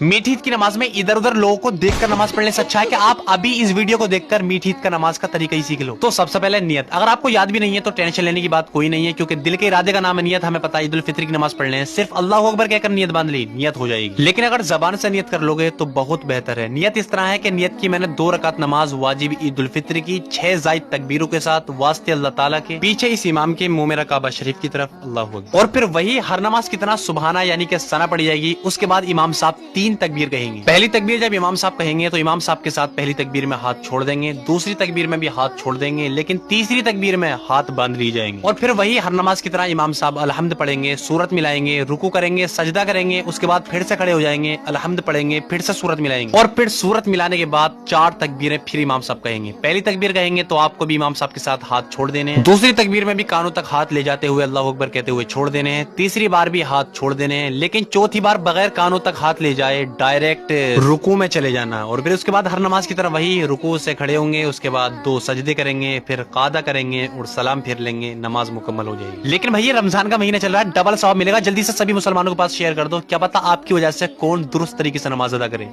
मीठी ईद की नमाज में इधर उधर लोगों को देखकर नमाज पढ़ने से अच्छा है कि आप अभी इस वीडियो को देखकर मीठी ईद का नमाज का तरीका ही सीख लो। तो सबसे पहले नियत, अगर आपको याद भी नहीं है तो टेंशन लेने की बात कोई नहीं है, क्योंकि दिल के इरादे का नाम है नियत। हमें पता है ईद उल फित्र की नमाज पढ़ने है, सिर्फ अल्लाह अकबर कहकर नियत बांध ली, नियत हो जाएगी। लेकिन अगर जबान से नियत कर लोगे तो बहुत बेहतर है। नियत इस तरह है कि नियत की मैंने 2 रकात नमाज वाजिब ईद उल फित्र की 6 जायद तकबीरों के साथ वास्ते अल्लाह ताला के, पीछे इस इमाम के मुंह मेरा काबा शरीफ की तरफ, अल्लाह अकबर। और फिर वही हर नमाज की तरह सुबहाना यानी कि सना पड़ी जाएगी। उसके बाद इमाम साहब 3 तकबीर कहेंगे। पहली तकबीर जब इमाम साहब कहेंगे तो इमाम साहब के साथ पहली तकबीर में हाथ छोड़ देंगे, दूसरी तकबीर में भी हाथ छोड़ देंगे, लेकिन तीसरी तकबीर में हाथ बांध ली जाएंगे। और फिर वही हर नमाज की तरह इमाम साहब अलहम्द पढ़ेंगे, सूरत मिलाएंगे, रुकू करेंगे, सजदा करेंगे, उसके बाद फिर से खड़े हो जाएंगे, अलहम्द पढ़ेंगे, फिर से सूरत मिलाएंगे, और फिर सूरत मिलाने के बाद 4 तकबीरें फिर इमाम साहब कहेंगे। पहली तकबीर कहेंगे तो आपको भी इमाम साहब के साथ हाथ छोड़ देने हैं, दूसरी तकबीर में भी कानों तक हाथ ले जाते हुए अल्लाह अकबर कहते हुए छोड़ देने हैं, तीसरी बार भी हाथ छोड़ देने हैं, लेकिन चौथी बार बगैर कानों तक हाथ ले जाए डायरेक्ट रुकू में चले जाना। और फिर उसके बाद हर नमाज की तरह वही रुकू से खड़े होंगे, उसके बाद 2 सजदे करेंगे, फिर कादा करेंगे और सलाम फिर लेंगे, नमाज मुकम्मल हो जाएगी। लेकिन भैया रमजान का महीना चल रहा है, डबल सवाब मिलेगा, जल्दी से सभी मुसलमानों के पास शेयर कर दो, क्या पता आपकी वजह से कौन दुरुस्त तरीके से नमाज अदा करे।